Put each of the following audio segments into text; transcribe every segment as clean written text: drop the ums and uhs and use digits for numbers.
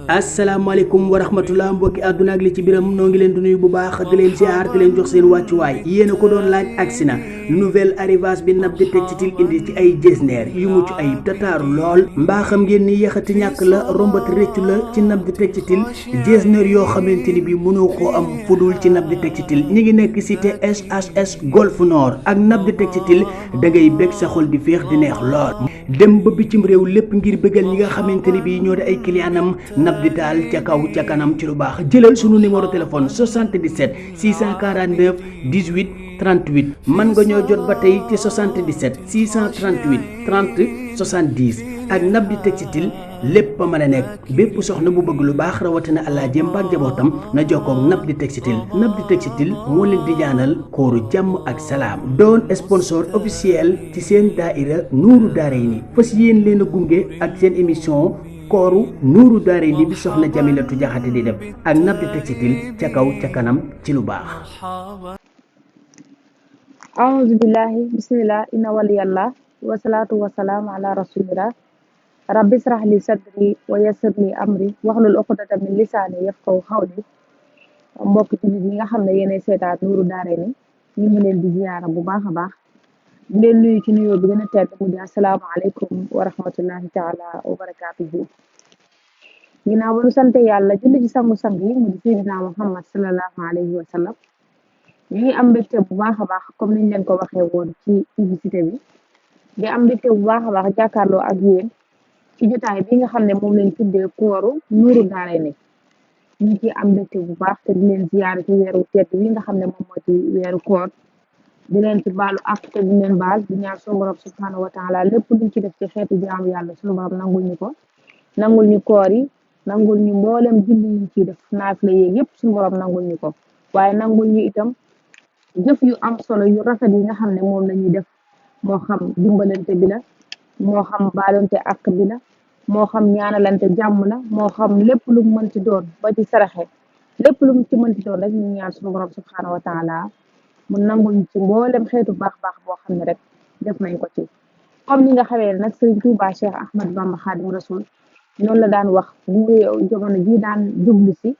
asalaamaaleykum wa rahmatullah mbokki àdduna ak li ci biram noo ngi leen di nuyu bu baax di leen ziar di leen jox seen wàccuwaay yéen a ko doon laaj agsi na nouvelle arrivage bi Naby Textile indi ci ay jesner yu mucc ayib te taaru lool mbaa xam ngeen ni yaxati ñàkk la rombati rëccu la ci Naby Textile jesner yoo xamante ni bi mënoo koo am fudul ci Naby Textile ñi ngi nekk cité SHS Golf Nord ak Naby Textile da ngay bég sa xol di féex di neex lool dem ba bitim réew lépp ngir bëggal ñi nga xamante ni bi ñoo di ay clientam Naby daal ca kaw ca kanam ci lu baax jëlal sunu numéro téléphone 77 649 18 38 mën nga ñoo jot ba tey ci 77 638 30 70 ak Naby Textile lépp a mën a nekk bépp soxna bu bëgg lu baax rawatina àllaa jëm ak njabootam na jokkoo ak Naby Textile Naby Textile moo leen di ñaanal kooru jàmm ak salaam doon sponsor officiel ci seen daaira Nuuru Daarayni fas yéen leen a gunge ak seen émission kooru Nuuru Daarayni bi soxna Jamilatu Jaxate di def ak Naby Textile ca kaw ca kanam ci lu baax. aouzu billahi bismillah inna waliyallah wasalaatu wasalaam ala rasulillah rabbi israh li sadri wa yassir li amri wahlul uqdatan min lisaani yafqahu qawli mbokk jullit yi nga xam ne yéenay seetaan Nuuru Daarayni ñu ngi leen di ziyaara bu baax a baax di leen nuyu ci nuyoo bi gën a tedd mu di asalaamaaleykum wa rahmatullahi taala wa barakaatuhu ginnaaw ba nu sante yàlla julli ci sangu-sang yi mu di Seydina Muhammad sallallahu alayhi wa sallam ñu ngi am mbégte bu baax a baax comme niñ leen ko waxee woon ci publicité bi di am mbégte bu baax a baax jàkkaarloo ak yéen ci jotaay bi nga xam ne moom lañ tuddee kooru Nuuru Daarayni ñu ci am mbégte bu baax te di leen ziyaare ci weeru tedd wi nga xam ne moom moo ci weeru koor di leen ci baalu ak te di leen baal di ñaan suñu borom subhanahu wa taala lépp luñ ci def ci xeetu jaamu yàlla suñu borom nangul ñu ko nangul ñu koor yi nangul ñu mboolem julli ñu ciy def naafila yeeg yépp suñu borom nangul ñu ko waaye nangul ñu itam jëf yu am solo yu rafet yi nga xam ne moom la ñuy def moo xam dimbalante bi la moo xam baalante ak bi la moo xam ñaanalante jàmm la moo xam lépp lu mu mënti doon ba ci saraxe lépp lu mu ci mënti doon rek ñu ñaan suñu borom subhanahu wa taala mu nangul ñu ci mboolem xeetu baax-baax boo xam ne rek def nañ ko ci comme ni nga xamee ne nag Sëriñ Tuubaa Cheikh Ahmad Bamba Xaadim Rasul noonu la daan wax bu jamono ji daan jublu si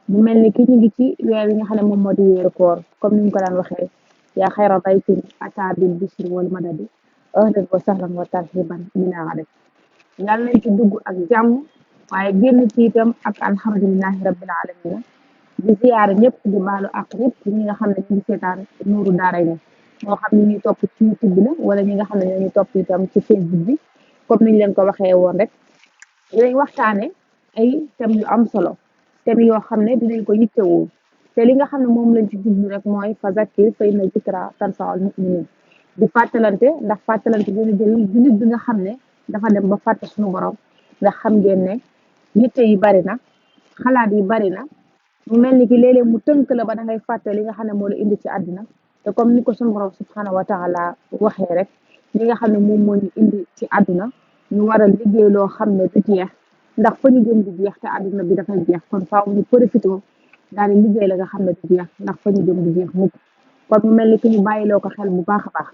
mu mel ni ki ñu ngi ci weer yi nga xam ne moom moo di weeru koor comme ni ñu ko daan waxee yaa xayra dayfin ataa bil bishri wal madadi ahlan wa sahlan wa tarhiban bilaa adad yàlla nañ ci dugg ak jàmm waaye génn ci itam ak alhamdulilahi rabbil alamina di ziyaare ñëpp di baalu ak ñëpp ñi nga xam ne ñu ngi seetaan Nuuru Daarayni moo xam ne ñuy topp ci YouTube bi la wala ñi nga xam ne ñoo ñu topp itam ci Facebook bi comme niñ leen ko waxee woon rek dinañ waxtaane ay thèmes yu am solo thèmes yoo xam ne dinañ ko yittewoo te li nga xam ne moom lañ ci jublu rek mooy fa zakkir fa inna zikra tanfa'ul mu'minin di fàttalante ndax fàttalante dina jël jullit bi nga xam ne dafa dem ba fàtte suñu borom ndax xam ngeen ne yitte yi bari na xalaat yi bari na mu mel ni ki léeg-léeg mu tënk la ba da ngay fàtte li nga xam ne moo la indi ci àddina te comme ni ko suñu borom subhanahu wa taala waxee rek li nga xam ne moom moo ñu indi ci àdduna ñu war a liggéey loo xam ne du jeex ndax fa ñu jëm du jeex te àdduna bi dafay jeex kon faaw ñu profité daal di liggéey la nga xam ne du jeex ndax fa ñu jëm du jeex mukk kon mu mel ni ki ñu bàyyiloo ko xel bu baax a baax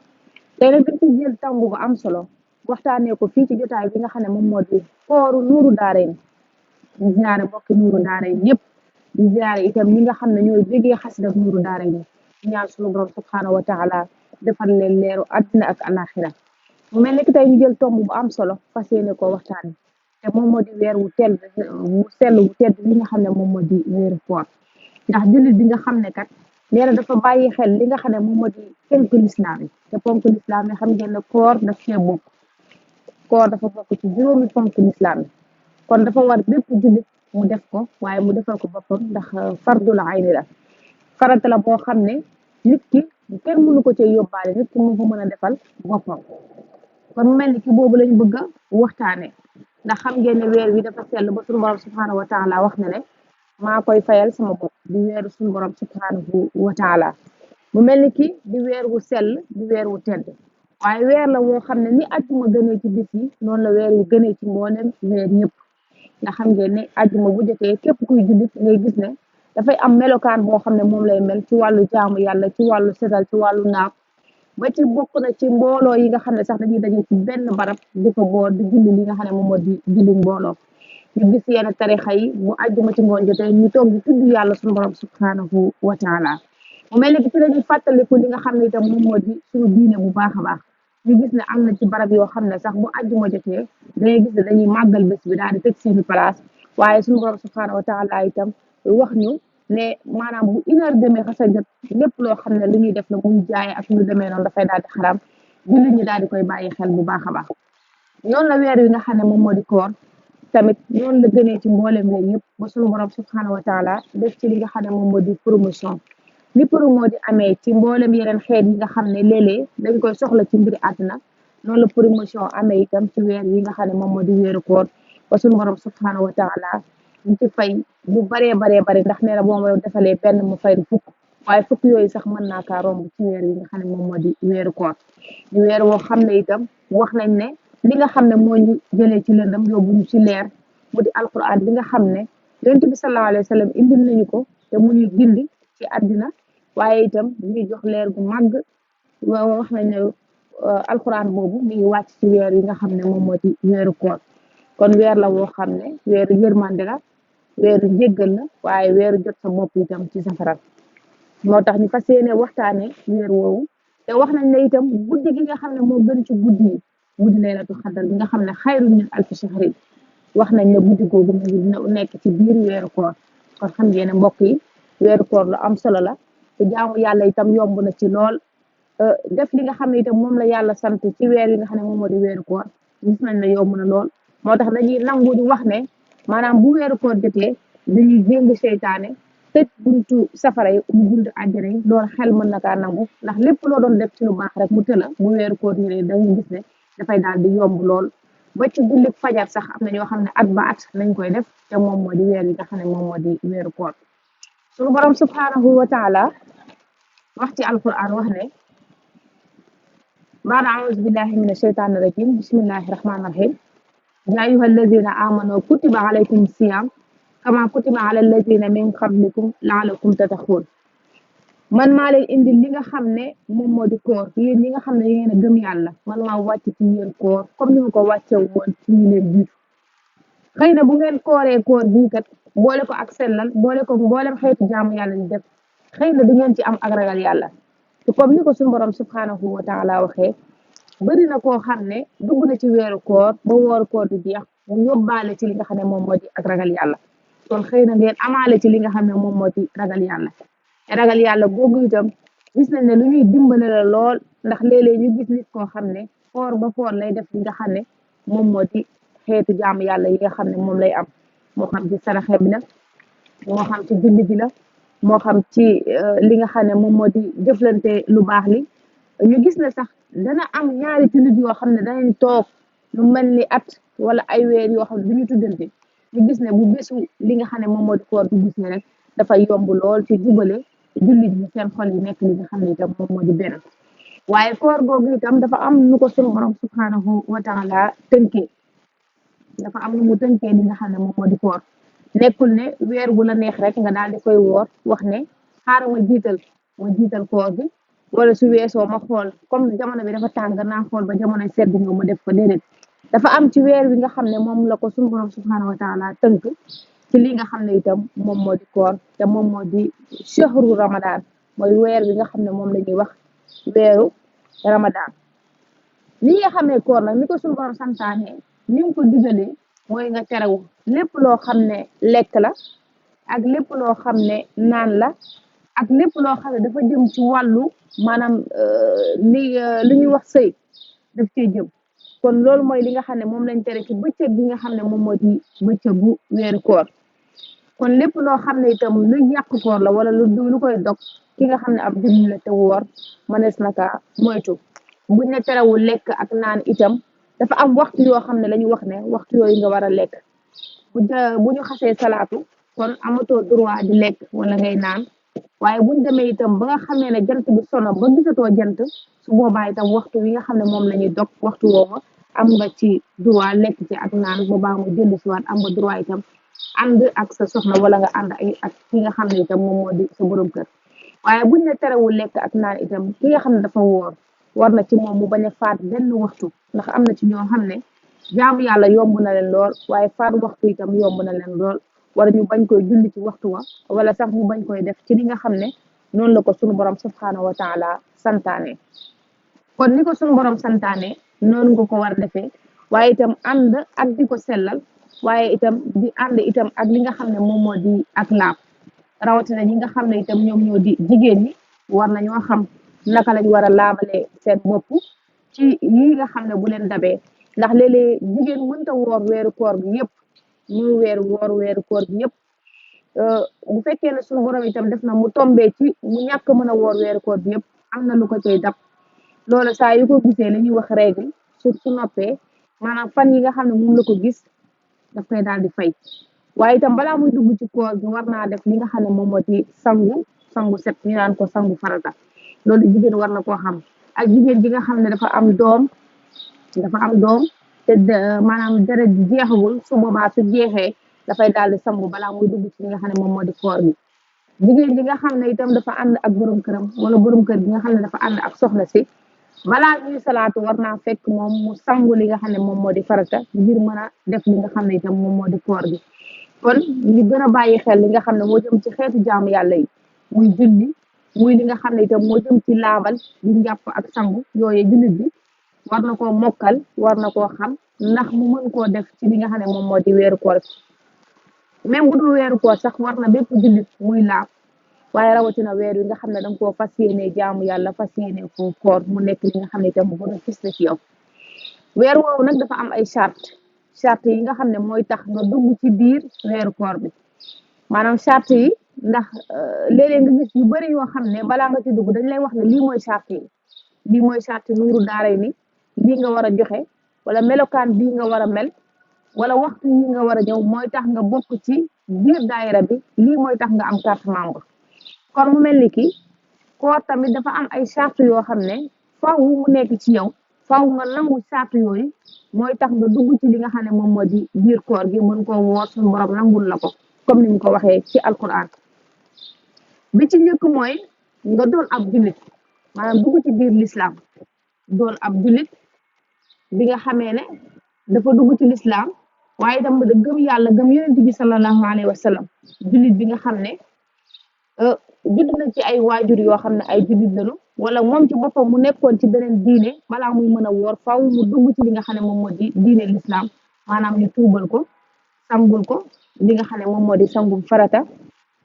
tey nag dañ ci jël tàmbu bu am solo waxtaanee ko fii ci jotaay bi nga xam ne moom moo di kooru Nuuru Daarayni di ziyaare mbokki Nuuru Daarayni yëpp di ziyaare itam ñi nga xam ne ñooy bëggee xasida Nuuru Daarayni ñaan suñu borom subhanahu wa taala defal leen leeru àddina ak alaxira mu mel ni ki tey ñu jël tomb bu am solo fas yéene koo waxtaane te moom moo di weer wu tell wu sell wu tedd li nga xam ne moom moo di weeru koor ndax jullit bi nga xam ne kat nee na dafa bàyyi xel li nga xam ne moom moo di ponk lislaam yi te ponk lislaam yi xam ngeen ne koor daf cee bokk koor dafa bokk ci juróomi ponk lislaam yi kon dafa war bépp jullit mu def ko waaye mu defal ko boppam ndax fardul ayni la farata la boo xam ne nit ki kenn mënu ko cee yóbbaale nit ki mu ko mën a defal boppam kon mu mel ni ki boobu lañ bëgg a waxtaane ndax xam ngeen ne weer wi dafa sell ba suñu borom subhanahu wa taala wax na ne maa koy fayal sama bopp di weeru suñu borom subhanahu wa taala mu mel ni ki di weer wu sell di weer wu tedd waaye weer la woo xam ne ni àjjuma gënee ci bis yi noonu la weer yu gënee ci mboolem weer ñëpp ndax xam ngeen ne àjjuma bu jotee képp kuy jullit ngay gis ne dafay am melokaan boo xam ne moom lay mel ci wàllu jaamu yàlla ci wàllu setal ci wàllu naaf ba ci bokk na ci mbooloo yi nga xam ne sax dañuy daje ci benn barab di ko boor di julli li nga xam ne moom moo di julli mbooloo ñu gis yenn tarixa yi bu àjjuma ci ngoon jotee ñu toog di tudd yàlla suñu borom subhanahu wa taala mu mel ni ki ci lañuy fàttaliku li nga xam ne itam moom moo di suñu diine bu baax a baax ñu gis ne am na ci barab yoo xam ne sax bu àjjuma jotee dangay gis ne dañuy màggal bés bi daal di tëj seeni place waaye suñu borom subhanahu wa taala itam wax ñu ne maanaam bu 1h demee xasa jot lépp loo xam ne li ñuy def la muy jaay ak lu demee noonu dafay daal di xaram jullit ñi daal di koy bàyyi xel bu baax a baax noonu la weer wi nga xam ne moom moo di koor tamit noonu la gënee ci mboolem weer yëpp ba suñu borom subhanahu wa taala def ci li nga xam ne moom moo di promotion ni promo di amee ci mboolem yeneen xeet yi nga xam ne léeg-léeg dañ koy soxla ci mbiri àdduna noonu la promotion amee itam ci weer yi nga xam ne moom moo di weeru koor ba suñu borom subhanahu wa taala ñu ci fay lu baree bari ndax nee na boo ma defalee benn mu fay fukk waaye fukk yooyu sax mën naa kaa romb ci weer yi nga xam ne moom moo di weeru koor di weer woo xam ne itam wax nañ ne li nga xam ne moo ñu jëlee ci lëndëm yóbbu ñu ci leer mu di alquran bi nga xam ne yonent bi sallallahu alayhi wa sallam indil nañu ko te mu ñuy gindi ci àddina waaye itam ñuy jox leer gu màgg wax nañ ne alquran boobu mi ngi wàcc ci weer yi nga xam ne moom moo di weeru koor kon weer la woo xam ne weeru yërmande la weeru njéggal la waaye weeru jot sa bopp itam ci safara moo tax ñu fas yéene waxtaane weer woowu te wax nañ ne itam guddi gi nga xam ne moo gën ci guddi yi guddi laylatu xadar bi nga xam ne xayru min alfi shahrin wax nañ ne guddi googu mu ngi nekk ci biir weeru koor kon xam ngeen ne mbokk yi weeru koor lu am solo la te jaamu yàlla itam yomb na ci lool def li nga xam ne itam moom la yàlla sant ci weer yi nga xam ne moom moo di weeru koor gis nañ ne yomb na lool moo tax dañuy nangu di wax ne maanaam bu weeru koor jotee dañuy jéng seytaane tëj buntu safara yi ubbi buntu àjjana yi loolu xel mën na kaa nangu ndax lépp loo doon def ci lu baax rek mu tëla bu weeru koor ñëwee dañuy gis ne dafay daal di yomb lool ba ci julli fajar sax am na ñoo xam ne at ba at nañ koy def te moom moo di weer yi nga xam ne moom moo di weeru koor suñu borom subhanahu wa taala wax ci alquran wax ne baada auzu billahi min asheytaani rajim bismillahi rahmani rahim ya ayuha alladina amanu kutiba alaykum siyam kama kutiba ala alladina min qablikum laalakum tataxuun man maa leen indil li nga xam ne moom moo di koor yéen ñi nga xam ne yéen a gëm yàlla man maa wàcc ci yéen koor comme ni ma ko wàccew woon ci ñi leen jiitu xëy na bu ngeen kooree koor bii kat boole ko ak sellal boole ko mboolem xeetu jaamu yàlla di def xëy na di ngeen ci am ak ragal yàlla te comme ni ko suñu borom subhanahu wa taala waxee bëri na koo xam ne dugg na ci weeru koor ba wooru koor di jeex mu yóbbaale ci li nga xam ne moom moo di ak ragal yàlla kon xëy na ngeen amaale ci li nga xam ne moom moo di ragal yàlla te ragal yàlla googu itam gis nañ ne lu ñuy dimbale la lool ndax léeg-léeg ñu gis nit koo xam ne foor ba foor lay def li nga xam ne moom moo di xeetu jaamu yàlla yi nga xam ne moom lay am moo xam ci saraxe bi la moo xam ci julli bi la moo xam ci li nga xam ne moom moo di jëflante lu baax li ñu gis ne sax dana am ñaari jullit yoo xam ne danañ toog lu mel ni at wala ay weer yoo xam ne du ñu tuddante ñu gis ne bu bésu li nga xam ne moom moo di koor du gis ne rek dafay yomb lool ci jubale jullit ñi seen xol yi nekk li nga xam ne itam moom moo di benn waaye koor googu itam dafa am nu ko sunu borom subhanahu wa taala tënkee dafa am nu mu tënkee li nga xam ne moom moo di koor nekkul ne weer bu la neex rek nga daal di koy woor wax ne xaaral ma jiital koor bi wala su weesoo ma xool comme jamono bi dafa tàng naa xool ba jamono sedd ñëw ma def ko déedéet dafa am ci weer wi nga xam ne moom la ko sunu borom subhanahu wa taala tënk ci li nga xam ne itam moom moo di koor te moom moo di shahru ramadan mooy weer bi nga xam ne moom la ñuy wax weeru ramadan li nga xamee koor nag ni ko sunu borom santaane ni mu ko digalee mooy nga terewu lépp loo xam ne lekk la ak lépp loo xam ne naan la ak lépp loo xam ne dafa jëm ci wàllu maanaam li ñuy wax sëy daf cee jëm kon loolu mooy li nga xam ne moom lañ tere ci bëccëg bi nga xam ne moom moo di bëccëgu weeru koor kon lépp loo xam ne itam lu yàq koor la wala lu koy dog ki nga xam ne ab jullit la te woor mënees na kaa moytu buñ ne terewul lekk ak naan itam dafa am waxtu yoo xam ne la ñu wax ne waxtu yooyu nga war a lekk bu ñu xasee salaatu kon amatoo droit di lekk wala ngay naan waaye buñ demee itam ba nga xamee ne jant bi sono ba gisatoo jant su boobaa itam waxtu wi nga xam ne moom la ñuy dog waxtu woowa am nga ci droit lekk ci ak naan boobaa nga jënd si waat am nga droit itam ànd ak sa soxna wala nga ànd ak ki nga xam ne itam moom moo di sa borom kër waaye buñ ne terewul lekk ak naan itam ki nga xam ne dafa woor war na ci moom mu bañ a faat benn waxtu ndax am na ci ñoo xam ne jaamu yàlla yomb na leen lool waaye faat waxtu itam yomb na leen lool wala ñu bañ koy julli ci waxtu wa wala sax ñu bañ koy def ci li nga xam ne noonu la ko sunu borom subhanahu wa taala santaane kon ni ko sunu borom santaane noonu nga ko war a defee waaye itam ànd ak di ko sellal waaye itam di ànd itam ak li nga xam ne moom moo di ak laab rawatina ñi nga xam ne itam ñoom ñoo di jigéen ñi war nañoo xam naka lañ war a laabalee seen bopp ci yi nga xam ne bu leen dabee ndax léeg-léeg jigéen mënta woor weeru koor bi yëpp muy woor weeru koor bi yëpp bu fekkee ne suñu borom itam def na mu tombee ci mu ñàkk mën a woor weeru koor bi yëpp am na lu ko cay dab loolu saa yu ko gisee li ñuy wax règle su noppee maanaam fan yi nga xam ne moom la ko gis daf koy daal di fay waaye itam balaa muy dugg ci koor bi war naa def li nga xam ne moom moo di sangu set ñu naan ko sangu farata loolu jigéen war na koo xam ak jigéen ji nga xam ne dafa am doom te maanaam deret ji jeexagul su boobaa su jeexee dafay daal di sangu balaa muy dugg ci li nga xam ne moom moo di koor bi jigéen ji nga xam ne itam dafa ànd ak borom këram wala borom kër bi nga xam ne dafa ànd ak soxna si balaa ñuy salaatu war naa fekk moom mu sangu li nga xam ne moom moo di farata ngir mën a def li nga xam ne itam moom moo di koor gi kon ñu gën a bàyyi xel li nga xam ne moo jëm ci xeetu jaamu yàlla yi muy julli muy li nga xam ne itam moo jëm ci laabal di njàpp ak sangu yooyu jullit bi war na koo mokkal war na koo xam ndax mu mën koo def ci li nga xam ne moom moo di weeru koor même bu dul weeru koor sax war na bépp jullit muy laab waaye rawatina weer wi nga xam ne danga koo fas yéene jaamu yàlla fas yéene koo koor mu nekk li nga xam ne itam bu gën a fis la ci yow weer woowu nag dafa am ay charte yi nga xam ne mooy tax nga dugg ci biir weeru koor bi maanaam charte yi ndax léeg-léeg nga gis yu bari yoo xam ne balaa nga ci dugg dañ lay wax ne lii mooy charte yi lii mooy charte nuuru daaray ni lii nga war a joxe wala melokaan bii nga war a mel wala waxtu yi nga war a ñëw mooy tax nga bokk ci biir daayira bi lii mooy tax nga am carte membre kon mu mel ni ki koor tamit dafa am ay charte yoo xam ne faaw mu nekk ci yow faaw nga nangu charte yooyu mooy tax nga dugg ci li nga xam ne moom moo di biir koor gi mën koo woor suñu borom nangul la ko comme ni ñu ko waxee ci alquran bi ci njëkk mooy nga doon ab jullit maanaam dugg ci biir l'islam doon ab jullit bi nga xamee ne dafa dugg ci l'islam waaye itam da gëm yàlla gëm yonent bi sallallahu alayhi wa sallam jullit bi nga xam ne judd na ci ay waajur yoo xam ne ay jullit lañu wala moom ci boppam mu nekkoon ci beneen diine balaa muy mën a woor faaw mu dugg ci li nga xam ne moom moo di diine l'islam maanaam ñu tuubal ko sangul ko li nga xam ne moom moo di sangum farata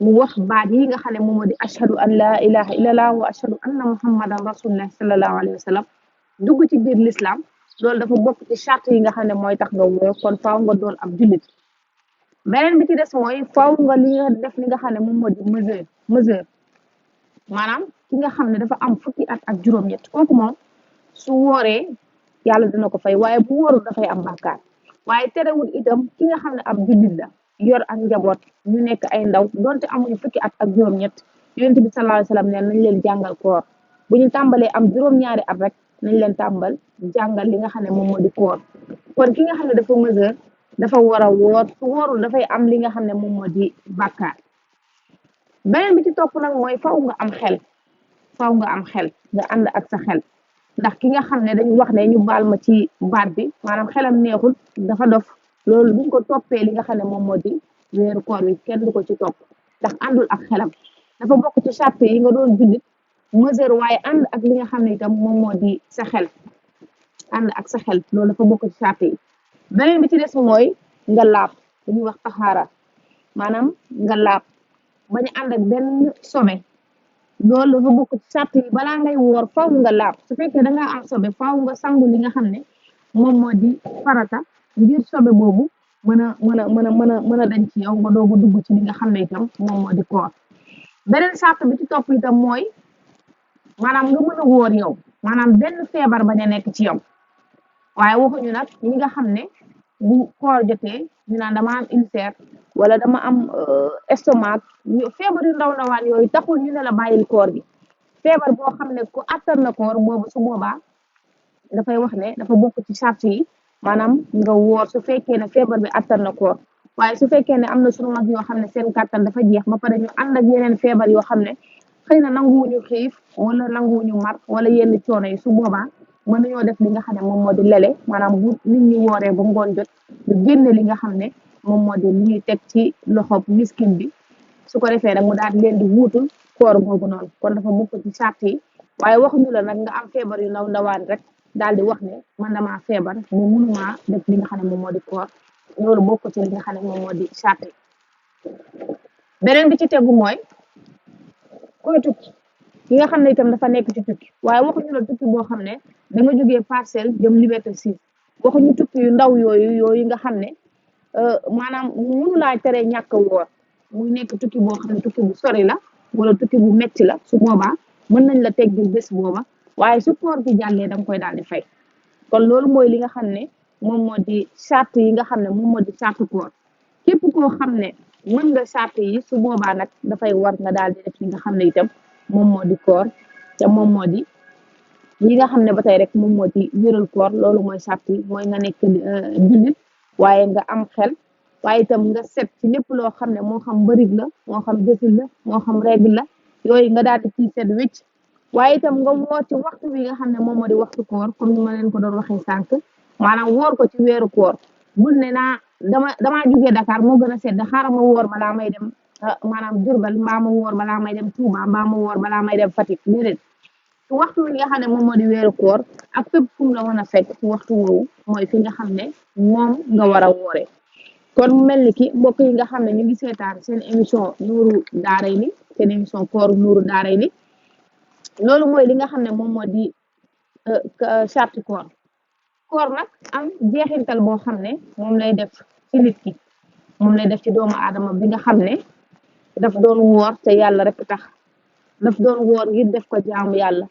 mu wax baat yi nga xam ne moom moo di ashhadu an la ilaha illallah wa ashhadu anna muhammadan rasulullah sallallahu alayhi wa sallam dugg ci biir l'islam loolu dafa bokk ci charte yi nga xam ne mooy tax nga woor kon faaw nga doon ab jullit beneen bi ci des mooy faaw nga li nga def li nga xam ne moom moo di mesure maanaam ki nga xam ne dafa am fukki at ak juróom-ñett kooku moom su wooree yàlla dina ko fay waaye bu wóorul dafay am bàkkaar waaye terewul itam ki nga xam ne ab jullit la yor ak njaboot ñu nekk ay ndaw donte amuñu fukki at ak juróom-ñett yonent bi sallallahu alayhi wasallam neen nañ leen jàngal koor bu ñu tàmbalee am juróom-ñaari at rek nañ leen tàmbal jàngal li nga xam ne moom moo di koor kon ki nga xam ne dafa mesure dafa war a woor su wóorul dafay am li nga xam ne moom moo di bàkkaar beneen bi ci topp nag mooy faaw nga am xel nga ànd ak sa xel ndax ki nga xam ne dañu wax ne ñu baal ma ci baat bi maanaam xelam neexul dafa dof loolu buñ ko toppee li nga xam ne moom moo di weeru koor wi kenn du ko ci topp ndax àndul ak xelam dafa bokk ci charte yi nga doon jullit mesure waaye ànd ak li nga xam ne itam moom moo di sa xel ànd ak sa xel loolu dafa bokk ci charte yi beneen bi ci des mooy nga laab dañuy wax taxaara maanaam nga laab bañ a ànd ak benn sobe loolu dafa bokk ci charte yi balaa ngay woor faaw nga laab su fekkee da ngaa am sobe faaw nga sangu li nga xam ne moom moo di farata ngir sobe boobu mën a dañ ci yow nga doogu dugg ci li nga xam ne itam moom moo di koor beneen charte bi ci topp itam mooy maanaam nga mën a woor yow maanaam benn feebar bañ a nekk ci yow waaye waxuñu nag ñi nga xam ne bu koor jotee ñu naan dama am ulcère wala dama am estomac feebar yu ndaw ndawaan yooyu taxul ñu ne la bàyyil koor gi feebar boo xam ne ku attan na koor boobu su boobaa dafay wax ne dafa bokk ci charte yi maanaam nga woor su fekkee ne feebar bi attan na koor waaye su fekkee ne am na sunu mag yoo xam ne seen kàttan dafa jeex ba pare ñu ànd ak yeneen feebar yoo xam ne xëy na nanguwuñu xiif wala nanguwuñu mar wala yenn coono yi su boobaa mën nañoo def li nga xam ne moom moo di lele maanaam bu nit ñi wooree ba ngoon jot ñu génne li nga xam ne moom moo di li ñuy teg ci loxob miskin bi su ko defee nag mu daal di leen di wuutul koor googu noonu kon dafa bokk ci sart yi waaye waxuñu la nag nga am feebar yu ndaw ndawaan rek daal di wax ne man damaa feebar mu mënumaa def li nga xam ne moom moo di koor loolu bokk ci li nga xam ne moom moo di sart yi beneen bi ci tegu mooy koy tukki ki nga xam ne itam dafa nekk ci tukki waaye waxuñu la tukki boo xam ne da nga jógee Parcelles jëm Liberté 6 waxuñu tukki yu ndaw yooyu nga xam ne maanaam mënu laa tere ñàkk a woor muy nekk tukki boo xam ne tukki bu sori la wala tukki bu metti la su boobaa mën nañ la teggil bés booba waaye su koor gi jàllee da nga koy daal di fay kon loolu mooy li nga xam ne moom moo di charte yi nga xam ne moom moo di charte koor képp koo xam ne mën nga charte yi su boobaa nag dafay war nga daal di def li nga xam ne itam moom moo di koor te moom moo di yi nga xam ne ba tey rek moom moo di wéral koor loolu mooy charte yi mooy nga nekk jullit waaye nga am xel waaye itam nga set ci lépp loo xam ne moo xam bërig la moo xam jëfil la moo xam règle la yooyu nga daal di ciy set wécc waaye itam nga woor ci waxtu bi nga xam ne moom moo di waxtu koor comme ni ma leen ko doon waxee sànq maanaam woor ko ci weeru koor bul ne naa damaa jugee Dakar moo gën a sedd xaaral ma woor balaa may dem maanaam Diourbel mbaa ma woor balaa may dem Touba mbaa ma woor balaa may dem Fatick déedéet ci waxtu wi nga xam ne moom moo di weeru koor ak fépp fu mu la mën a fekk ci waxtu woowu mooy fi nga xam ne moom nga war a wooree kon mu mel ni ki mbokk yi nga xam ne ñu ngi seetaan seen émission Nuuru Daarayni seen émission kooru Nuuru Daarayni loolu mooy li nga xam ne moom moo di charte koor koor nag am jeexintal boo xam ne moom lay def ci nit ki moom lay def ci doomu aadama bi nga xam ne daf doon woor te yàlla rek tax daf doon woor ngir def ko jaamu yàlla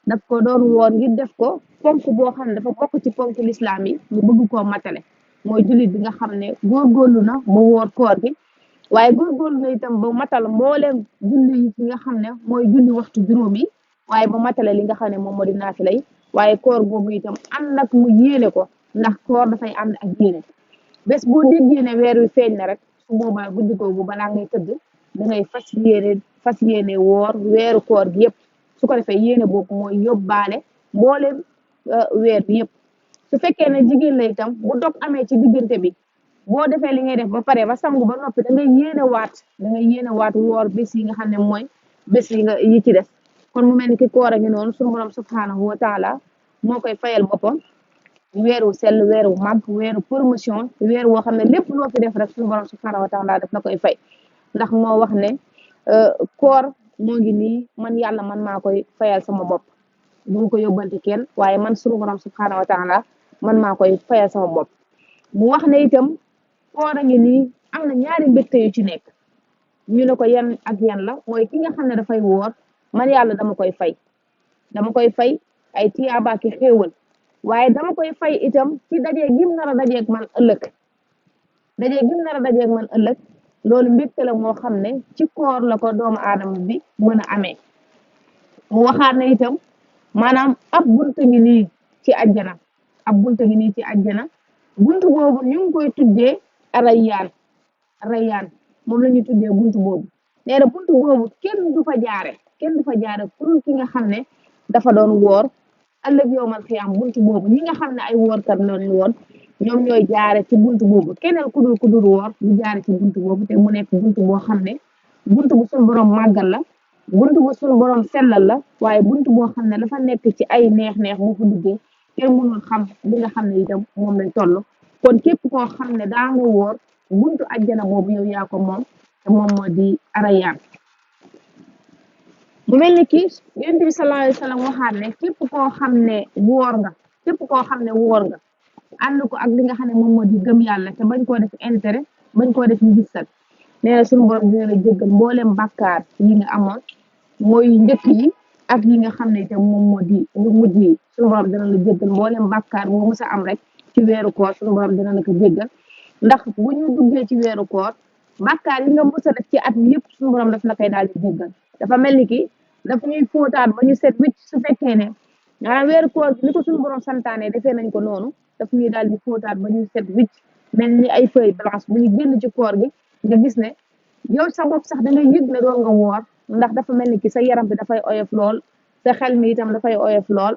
daf ko doon woor ngir def ko ponk boo xam ne dafa bokk ci ponk lislaam yi mu bëgg koo matale mooy jullit bi nga xam ne góorgóorlu na ba woor koor gi waaye góorgóorlu na itam ba matal mbooleem julli yi nga xam ne mooy julli waxtu juróom yi waaye ba matale li nga xam ne moom moo di naafila yi waaye koor boobu itam ànd ak mu yéene ko ndax koor dafay ànd ak yéene bés boo déggee ne weer wi feeñ na rek su boobaa guddi googu balaa ngay tëdd dangay fas yéene woor weeru koor gi yëpp su ko defee yéene boobu mooy yóbbaale mbooleem weer bi yëpp su fekkee ne jigéen la itam bu dog amee ci diggante bi boo defee li ngay def ba pare ba sangu ba noppi da ngay yéene waat woor bés yi nga xam ne mooy bés yi ci des kon mu mel ni ki koor a ngi noonu suñu borom subhanahu wa taala moo koy fayal boppam weeru sell weeru màgg weeru promotion weer woo xam ne lépp loo fi def rek suñu borom subhanahu wa taala daf na koy fay ndax moo wax ne koor moo ngi nii man yàlla man maa koy fayal sama bopp bu ko yóbbante kenn waaye man suñu borom subhanahu wa taala man maa koy fayal sama bopp mu wax ne itam koor a ngi nii am na ñaari mbégte yu ci nekk ñu ne ko yan ak yan la mooy ki nga xam ne dafay woor man yàlla dama koy fay ay tiyaaba ki xéewal waaye dama koy fay itam ci dajee gim nar a dajeeg man ëllëg loolu mbégte la moo xam ne ci koor la ko doomu aadama bi mën a amee mu waxaat ne itam maanaam ab buntu ngi nii ci àjjana buntu boobu ñu ngi koy tuddee rayyaan moom la ñuy tuddee buntu boobu nee na buntu boobu kenn du fa jaare pour ki nga xam ne dafa doon woor ëllëg yowmal xiyaam buntu boobu ñi nga xam ne ay woorkat lañu woon ñoom ñooy jaare ci buntu boobu keneen ku dul woor du jaare ci buntu boobu te mu nekk buntu boo xam ne buntu bu suñu borom màggal la buntu bu suñu borom sellal la waaye buntu boo xam ne dafa nekk ci ay neex-neex bu fa duggee kenn mënul xam li nga xam ne itam moom lañ toll kon képp koo xam ne daa nga woor buntu ajjana boobu yow yaa ko moom te moom moo di Rayaan mu mel ni ki Yonent bi sallallahu alayhi wa sallam waxaat ne képp koo xam ne woor nga ànd ko ak li nga xam ne moom moo di gëm yàlla te bañ koo def intérêt bañ koo def ñu gisal nee na suñu borom dina la jéggal mbooleem bàkkaar yi nga amoon mooy njëkk yi ak yi nga xam ne itam moom moo di lu mujj yi suñu borom dina la jéggal mbooleem bàkkaar boo mës a am rek ci weeru koor suñu borom dina la ko jéggal ndax bu ñu duggee ci weeru koor bàkkaar yi nga mës a def ci at mi yëpp suñu borom daf la koy daal di jéggal dafa mel ni ki daf ñuy fóotaat ba ñu set wicc su fekkee ne maanaam weeru koor ni ko suñu borom santaane defee nañ ko noonu daf ñuy daal di fóotaat ba ñu set wicc mel ni ay feuille blanche bu ñu génn ci koor gi nga gis ne yow sa bopp sax da ngay yëg ne doon nga woor ndax dafa mel ni ki sa yaram bi dafay oyof lool sa xel mi itam dafay oyof lool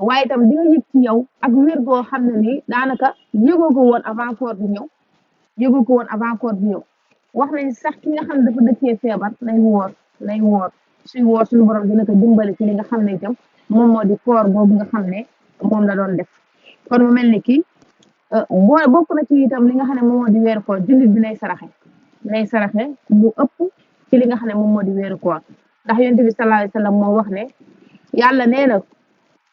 waaye itam di nga yëg ci yow ak wér goo xam ne nii daanaka yëgoo ko woon avant koor bi ñëw yëgoo ko woon avant koor bi ñëw wax nañ sax ki nga xam ne dafa dëkkee feebar nay woor suy woor suñu borom dina ko dimbali ci li nga xam ne itam moom moo di koor boobu nga xam ne moom la doon def kon mu mel ni ki bokk na ci itam li nga xam ne moom moo di weeru koor jullit bi nay saraxe lu ëpp ci li nga xam ne moom moo di weeru koor ndax yonent bi sallallahu alayhi wa sallam moo wax ne yàlla nee na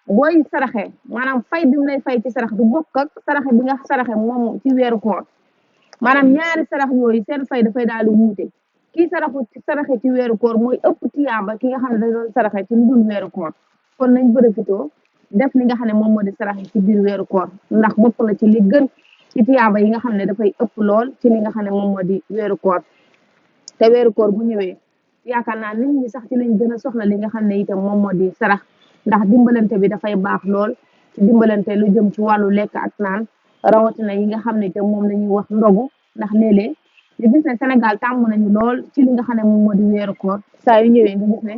booy saraxe maanaam fay bi mu lay fay ci sarax du bokk ak saraxe bi nga saraxe moom ci weeru koor maanaam ñaari sarax yooyu seen fay dafay daal di wuute kii saraxe ci weeru koor mooy ëpp tiyaaba ki nga xam ne da doon saraxe ci lu dul weeru koor kon nañ profité def li nga xam ne moom moo di saraxe ci biir weeru koor ndax bokk na ci li gën ci tiyaaba yi nga xam ne dafay ëpp lool ci li nga xam ne moom moo di weeru koor te weeru koor bu ñëwee yaakaar naa nit ñi sax ci lañ gën a soxla li nga xam ne itam moom moo di sarax ndax dimbalante bi dafay baax lool ci dimbalante lu jëm ci wàllu lekk ak naan rawatina yi nga xam ne itam moom la ñuy wax ndogu ndax léeg-léeg ñu gis ne Sénégal tàmm nañu lool ci li nga xam ne moom moo di weeru koor saa yu ñëwee nga gis ne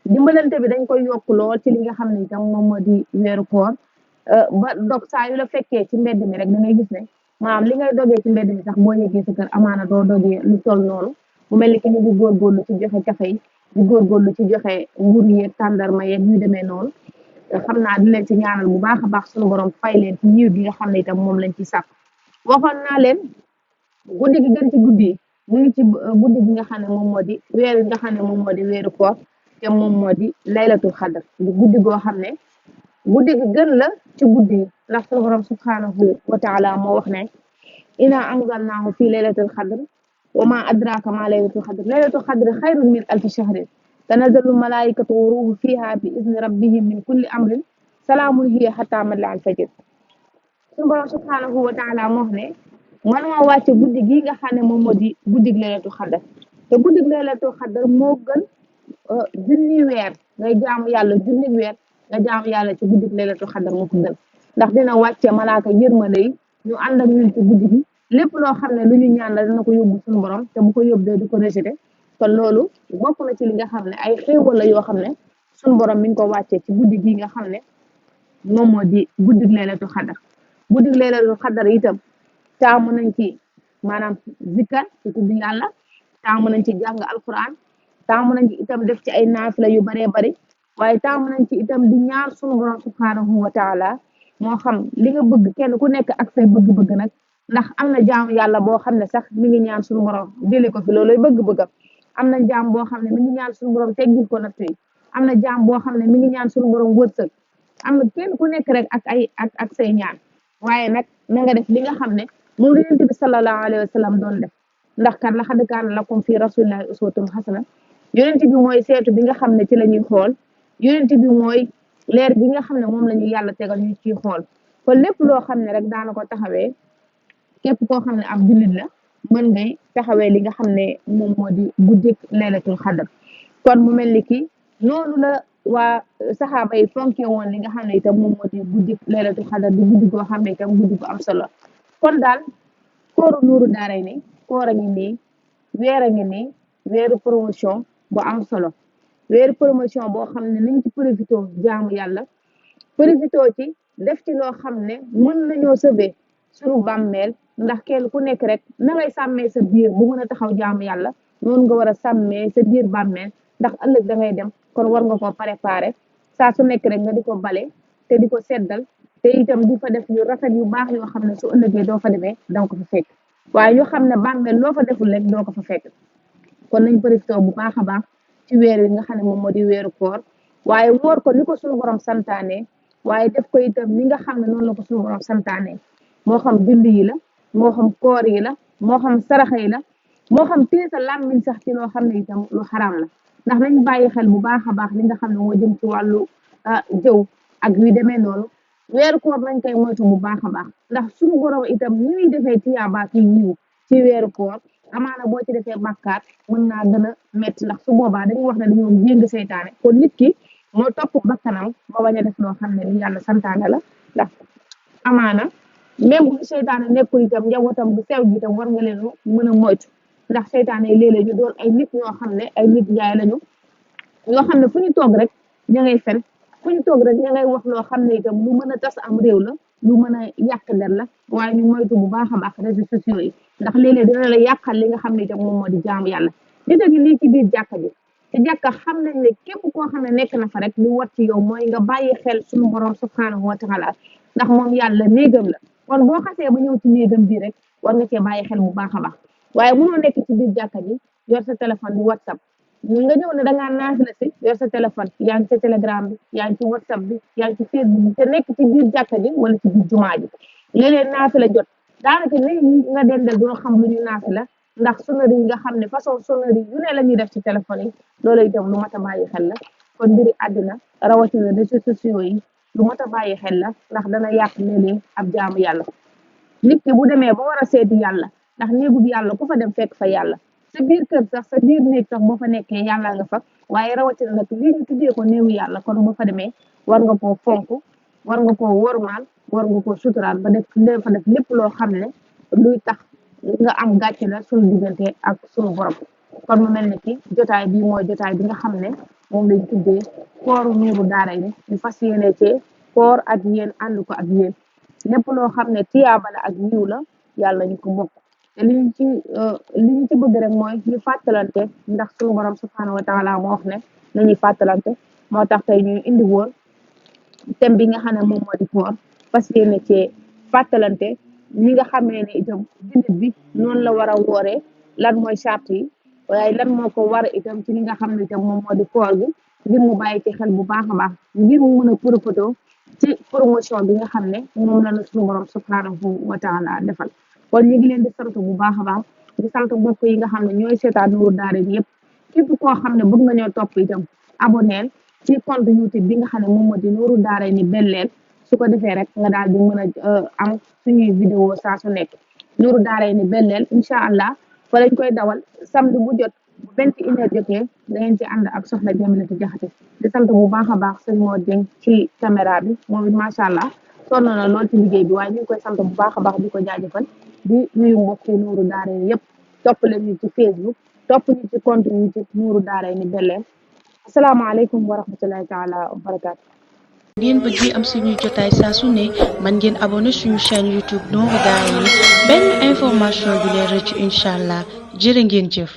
dimbalante bi dañ koy yokk lool ci li nga xam ne itam moom moo di weeru koor ba dog saa yu la fekkee ci mbedd mi rek da ngay gis ne maanaam li ngay dogee ci mbedd mi sax boo yeggee sa kër amaana doo dogee lu toll noonu mu mel ni ki ñu ngi góorgóorlu ci joxe café yi di góorgóorlu ci joxe mburu yeeg tàndarma yeeg yu demee noonu xam naa di leen ci ñaanal bu baax a baax suñu borom fay leen ci yiw gi nga xam ne itam moom lañ ci sàkk waxoon naa leen guddi gi gën ci guddi yi mu ngi ci guddi gi nga xam ne moom moo di weer nga xam ne moom moo di weeru koor te moom moo di laylatul xadar di guddi goo xam ne guddi gi gën la ci guddi yi ndax suñu borom subhanahu wa taala moo wax ne ina anzalnaahu fi laylatul xadr wa ma adraka ma laylatul xadr laylatul xadr xayrun min alfi shahrin tanazzalu malaikatu wa ruuhu fiha bi izni rabbihim min kulli amrin salaamun hiya hatta matla al fajr suñu borom subhanahu wa taala moo wax ne man maa wàcce guddi gi nga xam ne moom moo di guddig laylatul xadar te guddig laylatul xadar moo gën junni weer ngay jaamu yàlla junni weer nga jaamu yàlla ci guddig laylatul xadar moo ko gën ndax dina wàcce malaaka yërmande yi ñu ànd ak ñun ci guddi gi lépp loo xam ne lu ñu ñaan la dina ko yóbbu suñu borom te bu ko yóbbee du ko rejeté kon loolu bokk na ci li nga xam ne ay xéewal la yoo xam ne suñu borom mi ngi ko wàccee ci guddi gi nga xam ne moom moo di guddig laylatul xadar guddig laylatul xadar itam taamu nañ ci maanaam zikkar ci tudd yàlla taamu nañ ci jàng alquran taamu nañ ci itam def ci ay naafila yu baree bari waaye taamu nañ ci itam di ñaar sunu borom subhanahu wa taala moo xam li nga bëgg kenn ku nekk ak say bëgg-bëgg nag ndax am na jaamu yàlla boo xam ne sax mi ngi ñaan sunu borom jële ko fi looloy bëgg-bëggam am na jaam boo xam ne mi ngi ñaan sunu borom teggil ko natt yi am na jaam boo xam ne mi ngi ñaan sunu borom wërsëg am na kenn ku nekk rek ak ay ak say ñaan waaye nag na nga def li nga xam ne moom la yonent bi sallallahu alayhi wa sallam doon def ndax kat laqad kaana lakum fi rasulillahi uswatun hasana yonent bi mooy seetu bi nga xam ne ci la ñuy xool yonent bi mooy leer bi nga xam ne moom la ñu yàlla tegal ñu ciy xool kon lépp loo xam ne rek daana ko taxawee képp koo xam ne ab jullit la mën ngay taxawee li nga xam ne moom moo di guddik laylatul xadar kon mu mel ni ki noonu la waa saxaaba yi fonkee woon li nga xam ne itam moom moo di guddik laylatul xadar di guddi goo xam ne itam guddi gu am solo kon daal kooru nuuru daaray ni koor a ngi nii weer a ngi nii weeru promotion bu am solo weeru promotion boo xam ne nañ ci profité jaamu yàlla profité ci def ci loo xam ne mën nañoo sauver suñu bàmmeel ndax kenn ku nekk rek na ngay sàmmee sa biir bu mën a taxaw jaamu yàlla noonu nga war a sàmmee sa biir bàmmeel ndax ëllëg da ngay dem kon war nga ko préparer saa su nekk rek nga di ko bale te di ko seddal te itam di fa def yu rafet yu baax yoo xam ne su ëllëgee doo fa demee danga ko fa fekk waaye ñu xam ne bàmmeel loo fa deful rek doo ko fa fekk kon nañ profité bu baax a baax ci weer wi nga xam ne moom moo di weeru koor waaye woor ko ni ko suñu borom santaane waaye def ko itam ni nga xam ne noonu la ko suñu borom santaane moo xam julli yi la moo xam koor yi la moo xam saraxa yi la moo xam téye sa làmmiñ sax ci loo xam ne itam lu xaraam la ndax nañ bàyyi xel bu baax a baax li nga xam ne moo jëm ci wàllu jëw ak yu demee noonu weeru koor nañ koy moytu bu baax a baax ndax suñu borom itam ni muy defee tiyaaba ki yiw ci weeru koor amaana boo ci defee bàkkaat mën naa gën a metti ndax su boobaa dañuy wax ne dañoo jéng seytaane kon nit ki moo topp bakkanam ba bañ a def loo xam ne li yàlla santaane la ndax amaana même bu seytaane nekkul itam njabootam bu sew ji itam war nga leen mën a moytu ndax seytaane yi léeg-léeg ñu doon ay nit ñoo xam ne ay nit njaay lañu yoo xam ne fu ñu toog rek ña ngay fen fu ñu toog rek ña ngay wax loo xam ne itam lu mën a tas am réew la lu mën a yàq der la waaye ñu moytu bu baax a baax réseaux sociaux yi ndax léeg-léeg dina la yàqal li nga xam ne itam moom moo di jaamu yàlla di dëgg lii ci biir jàkka ji te jàkka xam nañ ne képp koo xam ne nekk na fa rek li war ci yow mooy nga bàyyi xel suñu borom subhanahu wa taala ndax moom yàlla néegam la kon boo xasee ba ñëw ci néegam bi rek war nga cee bàyyi xel bu baax a baax waaye mënoo nekk ci biir jàkka ji yor sa téléphone di WhatsApp nga ñëw ne da ngaa naafila si yor sa téléphone yaa ngi ci Telegram bi yaa ngi ci WhatsApp bi yaa ngi ci Facebook bi te nekk ci biir jàkka ji wala ci biir jumaa ji léeg-léeg naafila jot daanaka nit ñi nga dendal doo xam lu ñu naafila ndax sonnerie yi nga xam ne façon sonnerie yu ne la ñuy def ci téléphone yi loolu itam lu mat a bàyyi xel la kon mbiri àddina rawatina réseaux sociaux yi lu mat a bàyyi xel la ndax dana yàq léeg-léeg ab jaamu yàlla nit ki bu demee ba war a seeti yàlla ndax néegub yàlla ku fa dem fekk fa yàlla sa biir kër sax sa biir néeg sax boo fa nekkee yàlla nga fa waaye rawatina nag lii ñu tuddee ko néewu yàlla kon boo fa demee war nga koo fonk war nga koo wormaal war nga koo suturaal ba def fa def lépp loo xam ne luy tax nga am gàcce la suñu diggante ak suñu borom kon mu mel ni ki jotaay bi mooy jotaay bi nga xam ne moom lañ tuddee kooru Nuuru Daarayni ñu fas yéene cee koor ak yéen ànd ko ak yéen lépp loo xam ne tiyaaba la ak yiw la yàlla ñu ko bokk te li ñu ci bëgg rek mooy ñu fàttalante ndax suñu borom subhanahu wa taala moo wax ne nañuy fàttalante moo tax tey ñuy indi woon thème bi nga xam ne moom moo di koor fas yéene cee fàttalante ñi nga xamee ne itam jullit bi noonu la war a wooree lan mooy charte yi waaye lan moo ko war itam ci li nga xam ne itam moom moo di koor gi ngir mu bàyyi ci xel bu baax a baax ngir mu mën a profité ci promotion bi nga xam ne moom la na suñu borom subhanahu wa taala defal kon ñu ngi leen di sant bu baax a baax di sant mbokk yi nga xam ne ñooy seetaan Nuuru Daarayni yëpp képp koo xam ne bëgg nga ñoo topp itam abonneel ci compte YouTube bi nga xam ne moom moo di Nuuru Daarayni Beleel su ko defee rek nga daal di mën a am suñuy vidéo saa su nekk Nuuru Daarayni Beleel incha allah fa lañ koy dawal samedi bu jot bu 21h jotee da ngeen ci ànd ak soxna Jamilatu Jaxate di sant bu baax a baax sëñ Mor Dieng ci caméra bi moom it macha allah sonn na lool ci liggéey bi waaye ñu ngi koy sant bu baax a baax di ko jaajëfal di nuyu mbokk yi Nuuru Daarayni yëpp topp leen ñu ci Facebook topp ñu ci compte YouTube Nuuru Daarayni Beleel asalaamaaleykum wa rahmatulahi taala wa barakaatu. ngeen bëgg am suñuy jotaay saa su ne man ngeen abonné suñu chaîne YouTube Nuuru Daarayni benn information du leen rëcc incha allah jërë ngeen jëf.